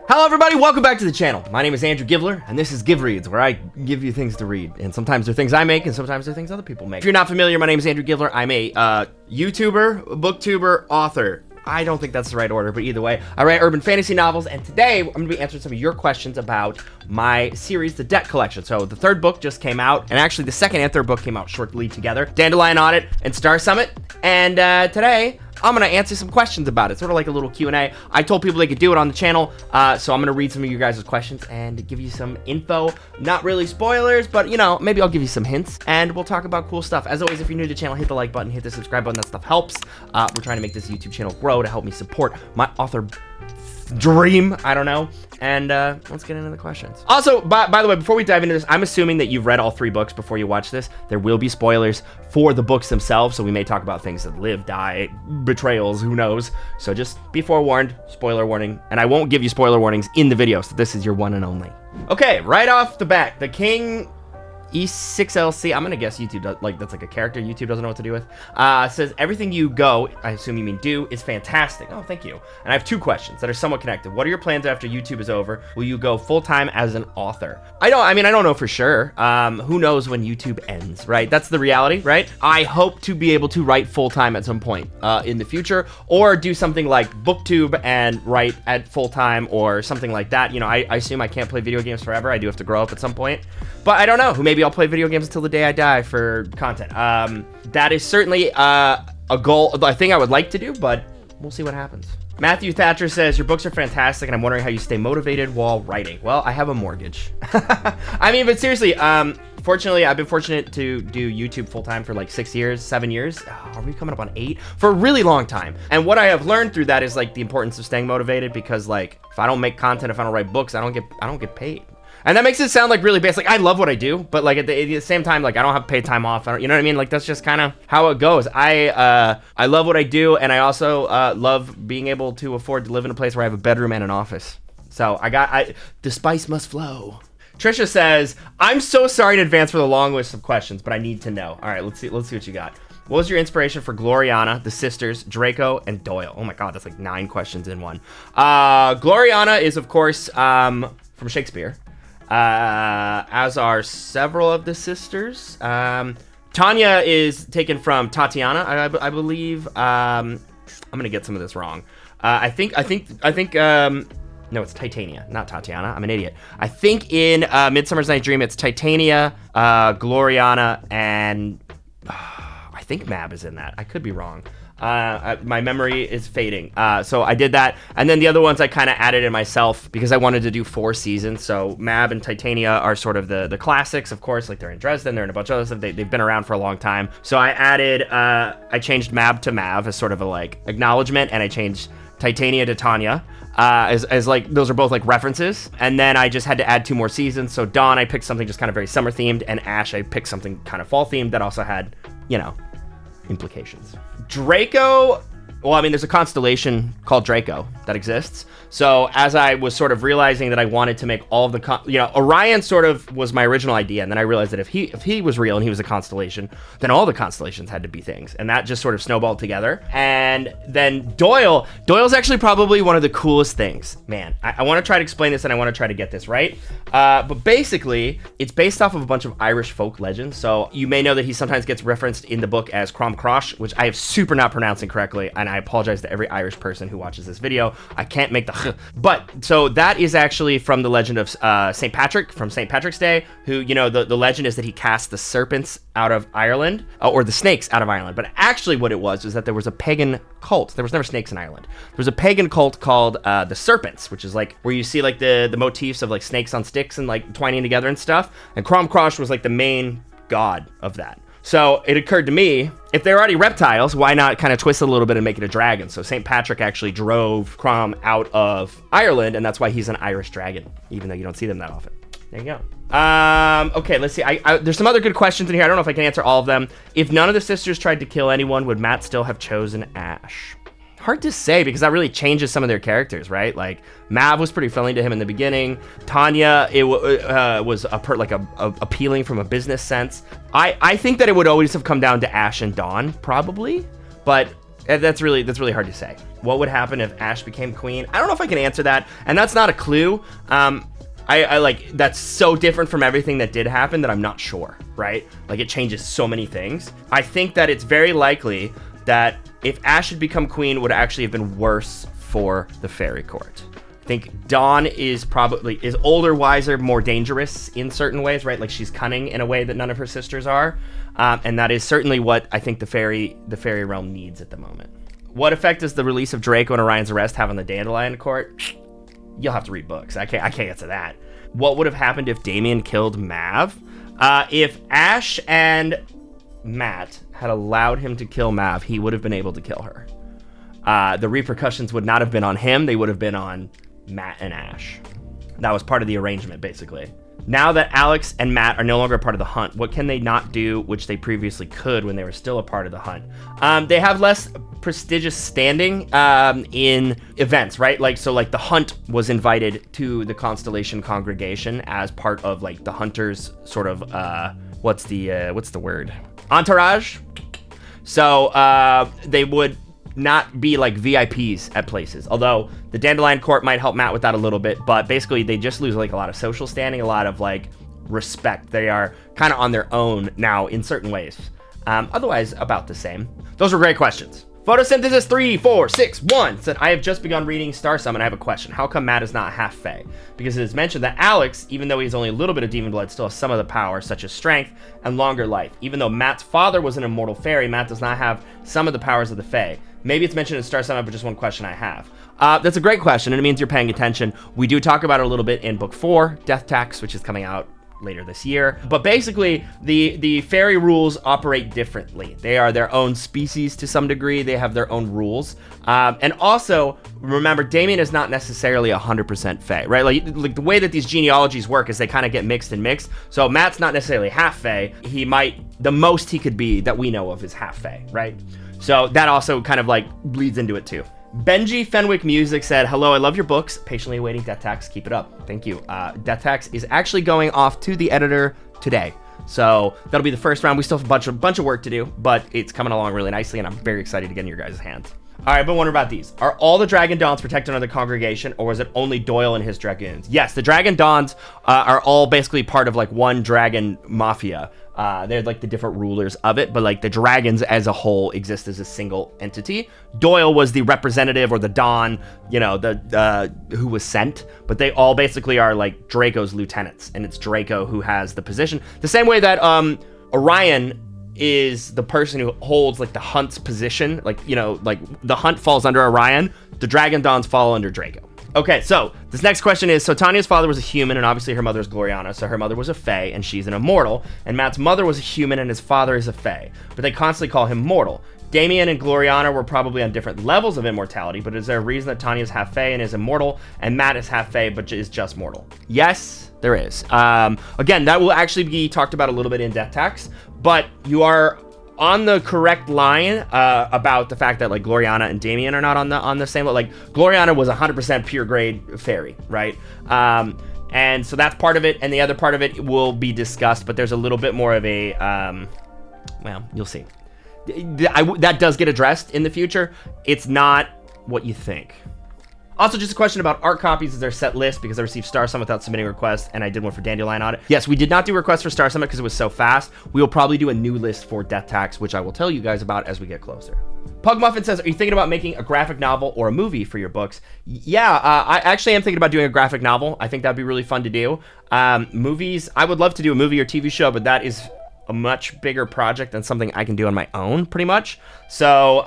Hello everybody, welcome back to the channel. My name is Andrew Givler, and this is GivReads, where I give you things to read. And sometimes they're things I make, and sometimes they're things other people make. If you're not familiar, my name is Andrew Givler. I'm a YouTuber, BookTuber, author. I don't think that's the right order, but either way, I write urban fantasy novels, and today I'm gonna be answering some of your questions about my series, The Debt Collection. So the third book just came out, and actually the second and third book came out shortly together, Dandelion Audit and Star Summit. And today, I'm gonna answer some questions about it, sort of like a little Q&A. I told people they could do it on the channel, so I'm gonna read some of you guys' questions and give you some info. Not really spoilers, but you know, maybe I'll give you some hints, and we'll talk about cool stuff. As always, if you're new to the channel, hit the like button, hit the subscribe button, that stuff helps. We're trying to make this YouTube channel grow to help me support my author dream, I don't know. And let's get into the questions. Also, by the way, before we dive into this, I'm assuming that you've read all three books before you watch this. There will be spoilers for the books themselves, so we may talk about things that live, die, betrayals, who knows. So just be forewarned, spoiler warning, and I won't give you spoiler warnings in the video, so this is your one and only. Okay, right off the bat, the King E6LC, I'm gonna guess YouTube does, like, that's like a character YouTube doesn't know what to do with, says everything you go, I assume you mean do, is fantastic. Oh, thank you. And I have two questions that are somewhat connected. What are your plans after YouTube is over? Will you go full-time as an author? I don't know for sure. Who knows when YouTube ends, right? That's the reality, right? I hope to be able to write full-time at some point in the future, or do something like BookTube and write at full-time or something like that. You know, I assume I can't play video games forever. I do have to grow up at some point, but I don't know. Maybe I'll play video games until the day I die for content. That is certainly a goal, a thing I would like to do, but we'll see what happens. Matthew Thatcher says, your books are fantastic, and I'm wondering how you stay motivated while writing. Well, I have a mortgage. I mean, but seriously, fortunately, I've been fortunate to do YouTube full-time for like 7 years. Oh, are we coming up on 8? For a really long time. And what I have learned through that is like the importance of staying motivated, because like, if I don't make content, if I don't write books, I don't get paid. And that makes it sound like really basic. Like, I love what I do, but like at the same time, like I don't have paid time off. You know what I mean? Like that's just kind of how it goes. I love what I do, and I also love being able to afford to live in a place where I have a bedroom and an office. So the spice must flow. Trisha says, I'm so sorry in advance for the long list of questions, but I need to know. All right, let's see what you got. What was your inspiration for Gloriana, the sisters, Draco, and Doyle? Oh my God, that's like 9 questions in one. Gloriana is of course from Shakespeare. As are several of the sisters. Tanya is taken from Tatiana, I believe. I'm gonna get some of this wrong. I think no, it's Titania, not Tatiana. I'm an idiot. I think in Midsummer's Night's Dream, it's Titania, Gloriana, and I think Mab is in that. I could be wrong. My memory is fading. So I did that. And then the other ones I kind of added in myself because I wanted to do 4 seasons. So Mab and Titania are sort of the classics, of course. Like they're in Dresden, they're in a bunch of other stuff. They've been around for a long time. So I added, I changed Mab to Mav as sort of a like acknowledgement, and I changed Titania to Tanya as like, those are both like references. And then I just had to add 2 more seasons. So Dawn, I picked something just kind of very summer themed, and Ash, I picked something kind of fall themed that also had, you know, implications. Draco, well, I mean, there's a constellation called Draco that exists. So as I was sort of realizing that I wanted to make all of the, Orion sort of was my original idea. And then I realized that if he was real and he was a constellation, then all the constellations had to be things. And that just sort of snowballed together. And then Doyle's actually probably one of the coolest things. Man, I want to try to explain this, and I want to try to get this right. But basically, it's based off of a bunch of Irish folk legends. So you may know that he sometimes gets referenced in the book as Crom Crosh, which I have super not pronouncing correctly. And I apologize to every Irish person who watches this video. I can't make the but so that is actually from the legend of St. Patrick, from St. Patrick's Day, who, you know, the legend is that he cast the serpents out of Ireland, or the snakes out of Ireland. But actually what it was that there was a pagan cult. There was never snakes in Ireland. There was a pagan cult called the Serpents, which is like where you see like the motifs of like snakes on sticks and like twining together and stuff. And Crom Crosh was like the main god of that. So it occurred to me, if they're already reptiles, why not kind of twist it a little bit and make it a dragon? So St. Patrick actually drove Crom out of Ireland, and that's why he's an Irish dragon, even though you don't see them that often. There you go. Okay, let's see. There's some other good questions in here. I don't know if I can answer all of them. If none of the sisters tried to kill anyone, would Matt still have chosen Ash? Hard to say, because that really changes some of their characters, right? Like Mav was pretty friendly to him in the beginning. Tanya, it was appealing from a business sense. I think that it would always have come down to Ash and Dawn, probably, but that's really hard to say. What would happen if Ash became queen? I don't know if I can answer that, and that's not a clue. I like, that's so different from everything that did happen that I'm not sure, right? Like, it changes so many things. I think that it's very likely that if Ash had become queen, it would actually have been worse for the fairy court. I think Dawn is older, wiser, more dangerous in certain ways, right? Like, she's cunning in a way that none of her sisters are. And that is certainly what I think the fairy realm needs at the moment. What effect does the release of Draco and Orion's arrest have on the Dandelion court? You'll have to read books. I can't answer that. What would have happened if Damien killed Mav? If Ash and Matt had allowed him to kill Mav, he would have been able to kill her. The repercussions would not have been on him. They would have been on Matt and Ash. That was part of the arrangement, basically. Now that Alex and Matt are no longer a part of the hunt, what can they not do which they previously could when they were still a part of the hunt? They have less prestigious standing in events, right? Like the hunt was invited to the Constellation congregation as part of like the hunters sort of what's the word? Entourage. So they would not be like VIPs at places, although the Dandelion court might help Matt with that a little bit, but basically they just lose like a lot of social standing, a lot of like respect. They are kind of on their own now in certain ways. Otherwise about the same. Those were great questions. Photosynthesis 3461 said, I have just begun reading Star Summon. I have a question. How come Matt is not half Fae? Because it is mentioned that Alex, even though he's only a little bit of demon blood, still has some of the power, such as strength and longer life. Even though Matt's father was an immortal fairy, Matt does not have some of the powers of the Fae. Maybe it's mentioned in Star Summon, but just one question I have. That's a great question, and it means you're paying attention. We do talk about it a little bit in book 4, Death Tax, which is coming out later this year. But basically, the fairy rules operate differently. They are their own species to some degree. They have their own rules. And also, remember, Damien is not necessarily 100% Fae, right? Like the way that these genealogies work is they kind of get mixed and mixed. So Matt's not necessarily half Fae. The most he could be that we know of is half Fae, right? So that also kind of like bleeds into it too. Benji Fenwick Music said, hello, I love your books. Patiently awaiting Death Tax. Keep it up. Thank you. Death Tax is actually going off to the editor today. So that'll be the first round. We still have a bunch of work to do, but it's coming along really nicely, and I'm very excited to get in your guys' hands. All right, but wonder about these. Are all the Dragon Dons protected under the congregation, or is it only Doyle and his dragoons? Yes, the Dragon Dons are all basically part of like one dragon mafia. They're like the different rulers of it, but like the dragons as a whole exist as a single entity. Doyle was the representative or the Don, you know, who was sent, but they all basically are like Draco's lieutenants, and it's Draco who has the position. The same way that Orion is the person who holds like the hunt's position, like, you know, like the hunt falls under Orion, the Dragon Dons fall under Draco. Okay, so this next question is, so Tanya's father was a human, and obviously her mother is Gloriana, so her mother was a Fae, and she's an immortal, and Matt's mother was a human, and his father is a Fae, but they constantly call him mortal. Damien and Gloriana were probably on different levels of immortality, but is there a reason that Tanya's half Fae and is immortal, and Matt is half Fae but is just mortal? Yes, there is. Again, that will actually be talked about a little bit in Death Tax, but you are on the correct line about the fact that like Gloriana and Damien are not on the same level. Like Gloriana was 100% pure grade fairy, right? And so that's part of it, and the other part of it will be discussed, but there's a little bit more of a well, you'll see. That does get addressed in the future. It's not what you think. Also, just a question about art copies. Is there a set list? Because I received Star Summit without submitting requests, and I did one for Dandelion on it. Yes, we did not do requests for Star Summit because it was so fast. We will probably do a new list for Death Tax, which I will tell you guys about as we get closer. Pug Muffin says, are you thinking about making a graphic novel or a movie for your books? Yeah, I actually am thinking about doing a graphic novel. I think that'd be really fun to do. Movies, I would love to do a movie or TV show, but that is a much bigger project than something I can do on my own, pretty much. So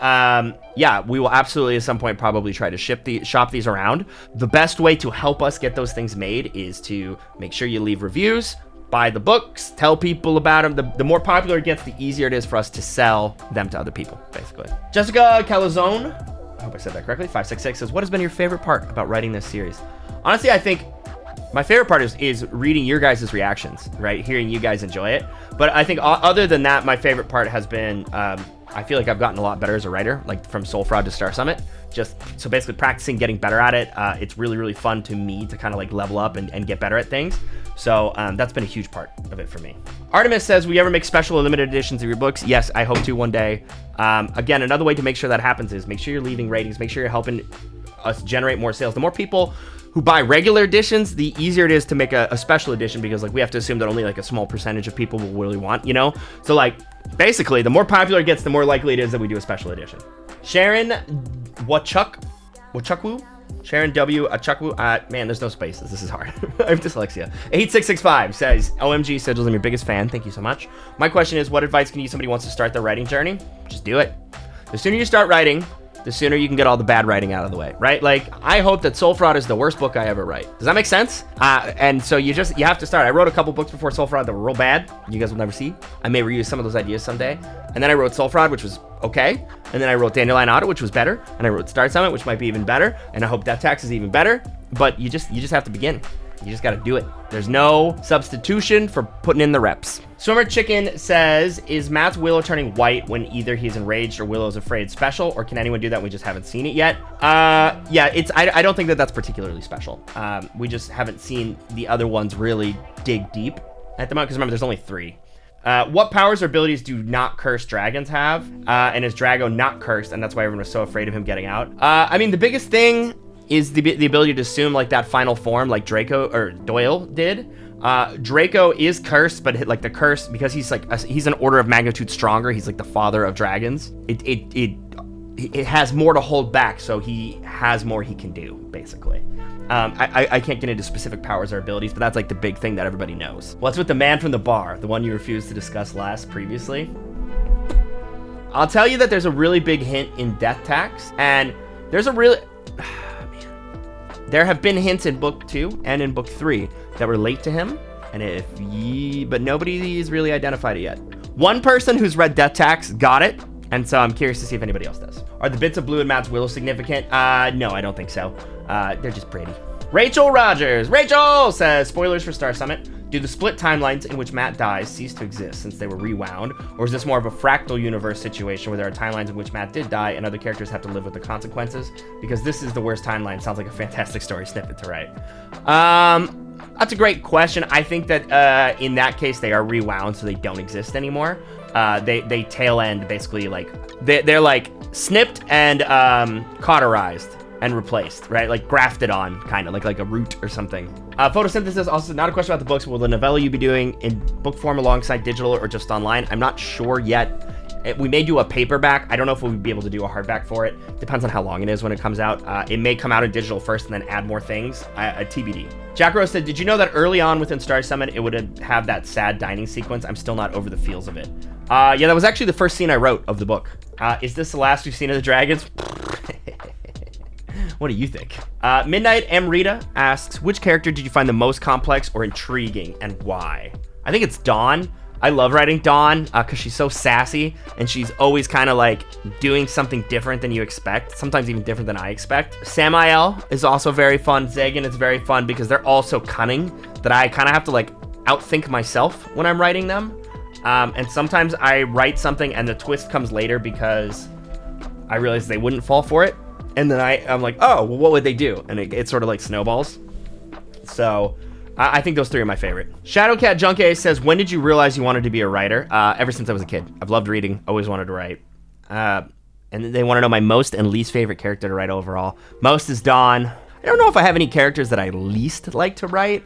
yeah, we will absolutely at some point probably try to shop these around. The best way to help us get those things made is to make sure you leave reviews, buy the books, tell people about them. The more popular it gets, the easier it is for us to sell them to other people, basically. Jessica Calazone, I hope I said that correctly, 566 says, what has been your favorite part about writing this series? Honestly, I think my favorite part is reading your guys' reactions, right? Hearing you guys enjoy it. But I think other than that, my favorite part has been, I feel like I've gotten a lot better as a writer, like from Soul Fraud to Star Summit. So basically practicing, getting better at it. It's really, really fun to me to kind of like level up and get better at things. So that's been a huge part of it for me. Artemis says, will you ever make special or limited editions of your books? Yes, I hope to one day. Again, another way to make sure that happens is make sure you're leaving ratings, make sure you're helping us generate more sales. The more people who buy regular editions, the easier it is to make a special edition, because like we have to assume that only like a small percentage of people will really want, you know? So like basically the more popular it gets, the more likely it is that we do a special edition. Sharon Wachukwu? Sharon W. Achukwu. Man, there's no spaces. This is hard. I have dyslexia. 8665 says, OMG, Sigils, I'm your biggest fan. Thank you so much. My question is, what advice can you give somebody who wants to start their writing journey? Just do it. The sooner you start writing, the sooner you can get all the bad writing out of the way, right? Like, I hope that Soul Fraud is the worst book I ever write. Does that make sense? And so you have to start. I wrote a couple books before Soul Fraud that were real bad. You guys will never see. I may reuse some of those ideas someday. And then I wrote Soul Fraud, which was okay. And then I wrote Dandelion Auto, which was better. And I wrote Star Summit, which might be even better. And I hope Death Tax is even better. But you just have to begin. You just got to do it. There's no substitution for putting in the reps. Swimmer Chicken says, is Matt's Willow turning white when either he's enraged or Willow's afraid special, or can anyone do that? We just haven't seen it yet. Yeah, I don't think that that's particularly special. We just haven't seen the other ones really dig deep at the moment, because remember, there's only 3. What powers or abilities do not cursed dragons have? And is Drago not cursed, and that's why everyone was so afraid of him getting out? I mean, the biggest thing is the ability to assume like that final form, like Draco or Doyle did. Draco is cursed, but like the curse, because he's like he's an order of magnitude stronger. He's like the father of dragons. It has more to hold back, so he has more he can do, basically. I can't get into specific powers or abilities, but that's like the big thing that everybody knows. What's with the man from the bar, the one you refused to discuss previously? I'll tell you that there's a really big hint in Death Tax, and there's a really... There have been hints in book 2 and in book 3 that relate to him, and but nobody's really identified it yet. One person who's read Death Tax got it, and so I'm curious to see if anybody else does. Are the bits of blue in Matt's Willow significant? No, I don't think so. They're just pretty. Rachel Rogers. Rachel says, spoilers for Star Summit. Do the split timelines in which Matt dies cease to exist since they were rewound? Or is this more of a fractal universe situation where there are timelines in which Matt did die and other characters have to live with the consequences? Because this is the worst timeline. Sounds like a fantastic story snippet to write. That's a great question. I think that in that case, they are rewound, so they don't exist anymore. They tail end, basically, like, they're like snipped and cauterized and replaced, right? Like grafted on, kind of like a root or something. Photosynthesis, also not a question about the books, but will the novella you be doing in book form alongside digital or just online? I'm not sure yet. We may do a paperback. I don't know if we'll be able to do a hardback for it. Depends on how long it is when it comes out. It may come out in digital first and then add more things. TBD. Jack Rose said, did you know that early on within Star Summit, it would have that sad dining sequence? I'm still not over the feels of it. Yeah, that was actually the first scene I wrote of the book. Is this the last we've seen of the dragons? What do you think? Midnight M. Rita asks, which character did you find the most complex or intriguing, and why? I think it's Dawn. I love writing Dawn because she's so sassy, and she's always kind of like doing something different than you expect, sometimes even different than I expect. Samael is also very fun. Zagan is very fun because they're all so cunning that I kind of have to like outthink myself when I'm writing them. And sometimes I write something and the twist comes later because I realize they wouldn't fall for it. And then I'm like, oh, well, what would they do? And it sort of like snowballs. So I think those 3 are my favorite. Shadowcat Junkie says, when did you realize you wanted to be a writer? Ever since I was a kid. I've loved reading, always wanted to write. And they want to know my most and least favorite character to write overall. Most is Dawn. I don't know if I have any characters that I least like to write.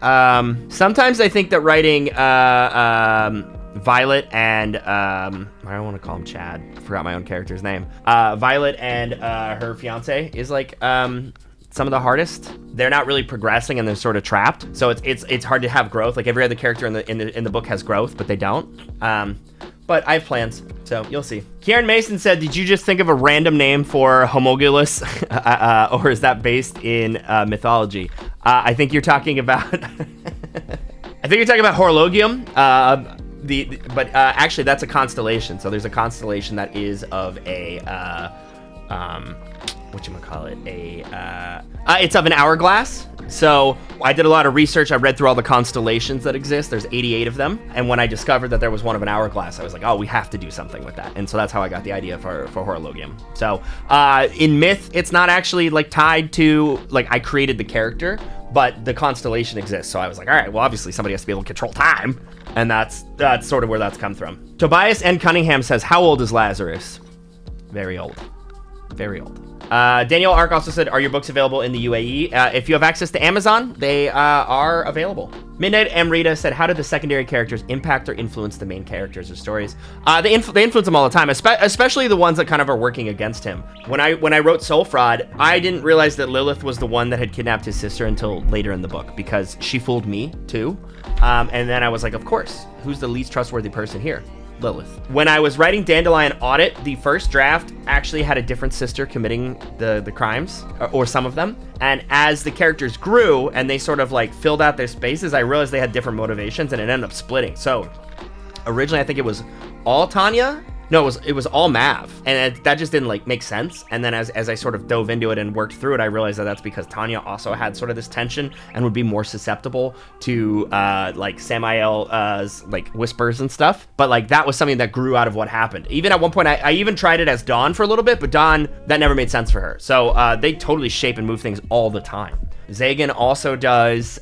Sometimes I think that writing Violet and I don't want to call him Chad. Forgot my own character's name. Violet and her fiance is like some of the hardest. They're not really progressing and they're sort of trapped. So it's hard to have growth. Like every other character in the book has growth, but they don't. But I have plans, so you'll see. Kieran Mason said, did you just think of a random name for Homologulus, or is that based in mythology? I think you're talking about Horologium. But actually that's a constellation. So there's a constellation that is of a it's of an hourglass. So I did a lot of research. I read through all the constellations that exist. There's 88 of them. And when I discovered that there was one of an hourglass, I was like, oh, we have to do something with that. And so that's how I got the idea for Horologium. So in myth, it's not actually like tied to, like I created the character, but the constellation exists. So I was like, all right, well, obviously somebody has to be able to control time. And that's sort of where that's come from. Tobias N. Cunningham says, how old is Lazarus? Very old. Very old. Daniel Ark also said, are your books available in the UAE? If you have access to Amazon, they are available. Midnight Amrita said, how did the secondary characters impact or influence the main characters or stories? They influence them all the time, especially the ones that kind of are working against him. When I wrote Soul Fraud, I didn't realize that Lilith was the one that had kidnapped his sister until later in the book, because she fooled me too. And then I was like, of course, who's the least trustworthy person here? Lilith. When I was writing Dandelion Audit, the first draft actually had a different sister committing the crimes, or some of them. And as the characters grew and they sort of like filled out their spaces, I realized they had different motivations and it ended up splitting. So originally I think it was all Tanya. No, it was all Mav, and that just didn't like make sense. And then as I sort of dove into it and worked through it, I realized that that's because Tanya also had sort of this tension and would be more susceptible to like Samael's like whispers and stuff. But like that was something that grew out of what happened. Even at one point, I even tried it as Dawn for a little bit, but Dawn, that never made sense for her. So they totally shape and move things all the time. Zagan also does.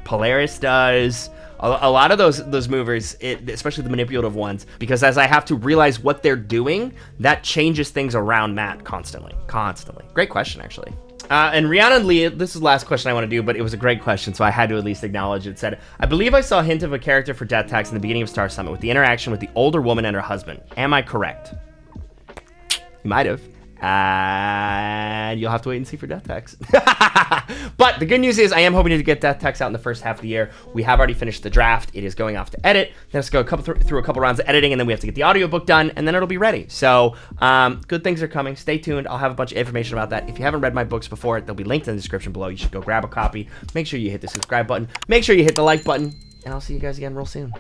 Polaris does. A lot of those movers, especially the manipulative ones, because as I have to realize what they're doing, that changes things around Matt constantly. Great question, actually. And Rhiannon Lee, this is the last question I want to do, but it was a great question, so I had to at least acknowledge it. It said, I believe I saw a hint of a character for Death Tax in the beginning of Star Summit with the interaction with the older woman and her husband. Am I correct? You might have. And you'll have to wait and see for Death Tax. But the good news is I am hoping to get Death Tax out in the first half of the year. We have already finished the draft. It is going off to edit. Then let's go through a couple rounds of editing, and then we have to get the audiobook done, and then it'll be ready. So good things are coming. Stay tuned. I'll have a bunch of information about that. If you haven't read my books before, they'll be linked in the description below. You should go grab a copy. Make sure you hit the subscribe button. Make sure you hit the like button, and I'll see you guys again real soon.